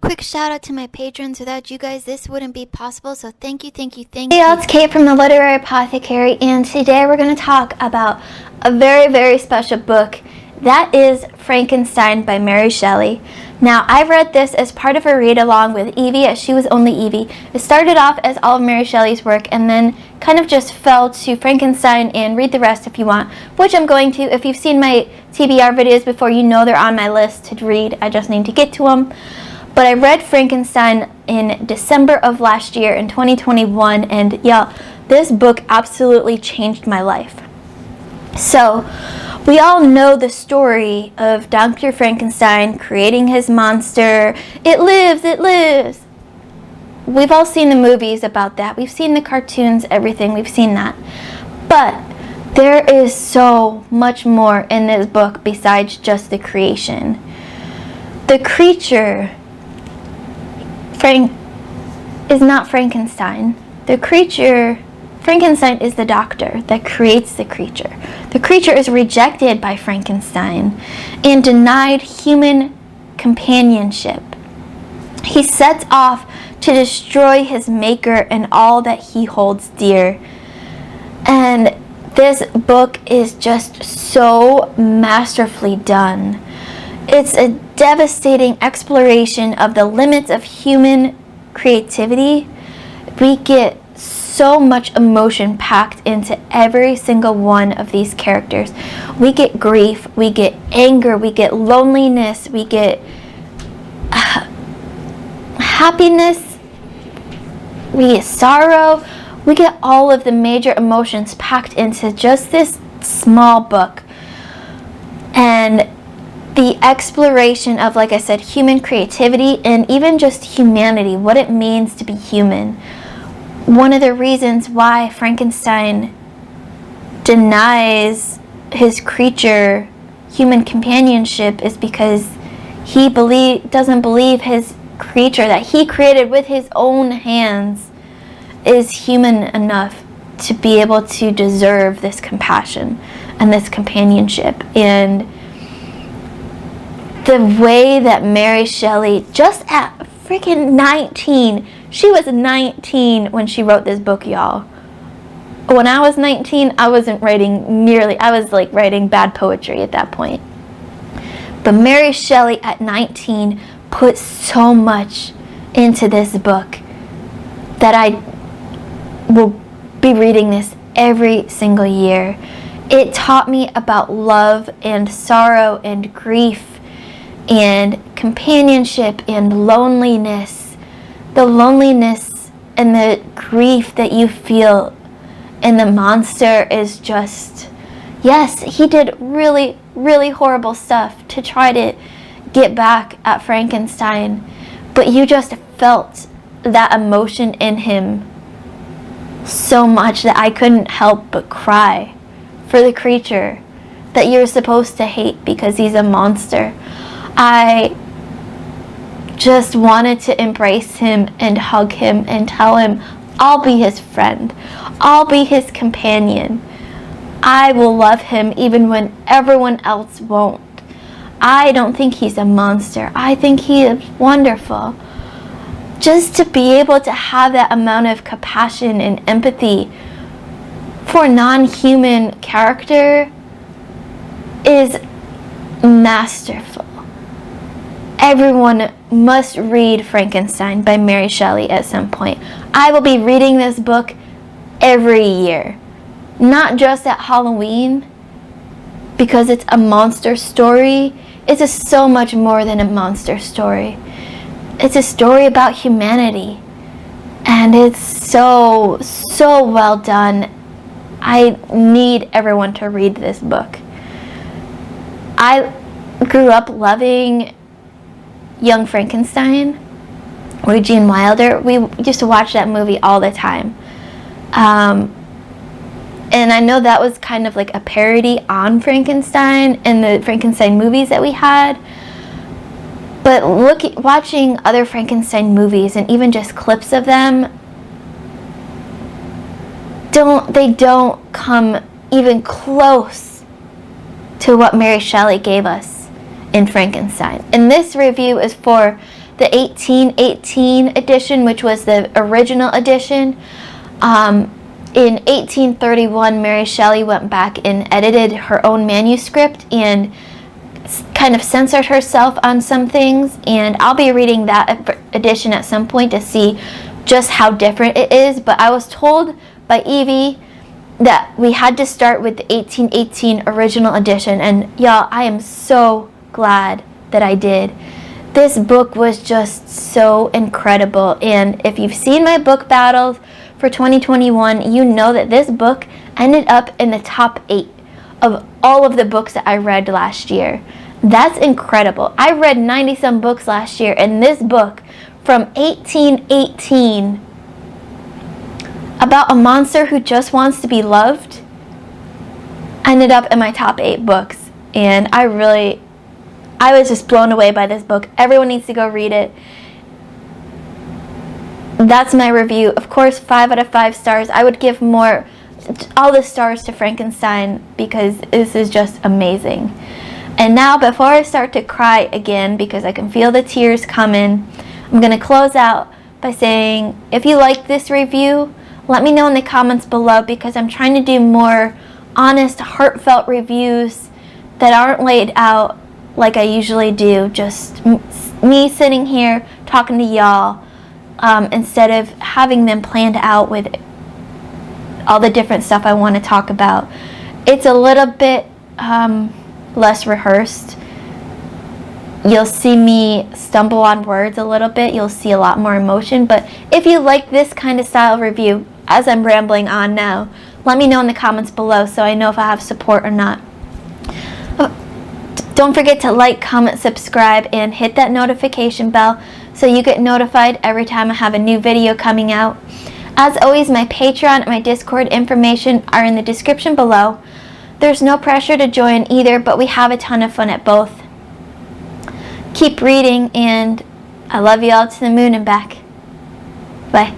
Quick shout out to my patrons. Without you guys, this wouldn't be possible. So thank you. Hey y'all, it's Kate from the Literary Apothecary, and today we're going to talk about a very, very special book. That is Frankenstein by Mary Shelley. Now, I read this as part of a read-along with Evie, as she was only Evie. It started off as all of Mary Shelley's work, and then kind of just fell to Frankenstein, and read the rest if you want, which I'm going to. If you've seen my TBR videos before, you know they're on my list to read. I just need to get to them. But I read Frankenstein in December of last year, in 2021, and y'all, this book absolutely changed my life. So, we all know the story of Dr. Frankenstein creating his monster. It lives, it lives. We've all seen the movies about that. We've seen the cartoons, everything. We've seen that. But there is so much more in this book besides just the creation. The creature is not Frankenstein. The creature, Frankenstein is the doctor that creates the creature. The creature is rejected by Frankenstein and denied human companionship. He sets off to destroy his maker and all that he holds dear. And this book is just so masterfully done. It's a devastating exploration of the limits of human creativity. We get so much emotion packed into every single one of these characters. We get grief, we get anger, we get loneliness, we get happiness, we get sorrow. We get all of the major emotions packed into just this small book. And the exploration of, like I said, human creativity and even just humanity, what it means to be human. One of the reasons why Frankenstein denies his creature human companionship is because he doesn't believe his creature that he created with his own hands is human enough to be able to deserve this compassion and this companionship. And the way that Mary Shelley, just at freaking 19, she was 19 when she wrote this book, y'all. When I was 19, I wasn't writing I was like writing bad poetry at that point. But Mary Shelley at 19 put so much into this book that I will be reading this every single year. It taught me about love and sorrow and grief and companionship and loneliness. The loneliness and the grief that you feel in the monster is just, yes, he did really, really horrible stuff to try to get back at Frankenstein, but you just felt that emotion in him so much that I couldn't help but cry for the creature that you're supposed to hate because he's a monster. I just wanted to embrace him and hug him and tell him, I'll be his friend. I'll be his companion. I will love him even when everyone else won't. I don't think he's a monster. I think he is wonderful. Just to be able to have that amount of compassion and empathy for a non-human character is masterful. Everyone must read Frankenstein by Mary Shelley at some point. I will be reading this book every year. Not just at Halloween, because it's a monster story. It's just so much more than a monster story. It's a story about humanity. And it's so, so well done. I need everyone to read this book. I grew up loving Young Frankenstein with Gene Wilder. We used to watch that movie all the time. And I know that was kind of like a parody on Frankenstein and the Frankenstein movies that we had. But watching other Frankenstein movies and even just clips of them, they don't come even close to what Mary Shelley gave us in Frankenstein. And this review is for the 1818 edition, which was the original edition. In 1831, Mary Shelley went back and edited her own manuscript and kind of censored herself on some things, and I'll be reading that edition at some point to see just how different it is. But I was told by Evie that we had to start with the 1818 original edition, and y'all, I am so glad that I did. This book was just so incredible, and if you've seen my book battles for 2021, you know that this book ended up in the top 8 of all of the books that I read last year. That's incredible. I read 90-some books last year, and this book from 1818 about a monster who just wants to be loved ended up in my top 8 books. And I was just blown away by this book. Everyone needs to go read it. That's my review. Of course, 5 out of 5 stars. I would give all the stars to Frankenstein because this is just amazing. And now, before I start to cry again, because I can feel the tears coming, I'm going to close out by saying, if you like this review, let me know in the comments below, because I'm trying to do more honest, heartfelt reviews that aren't laid out like I usually do. Just me sitting here talking to y'all, instead of having them planned out with all the different stuff I want to talk about. It's a little bit less rehearsed. You'll see me stumble on words a little bit. You'll see a lot more emotion. But if you like this kind of style review, as I'm rambling on now, let me know in the comments below so I know if I have support or not. Don't forget to like, comment, subscribe, and hit that notification bell so you get notified every time I have a new video coming out. As always, my Patreon and my Discord information are in the description below. There's no pressure to join either, but we have a ton of fun at both. Keep reading, and I love you all to the moon and back. Bye.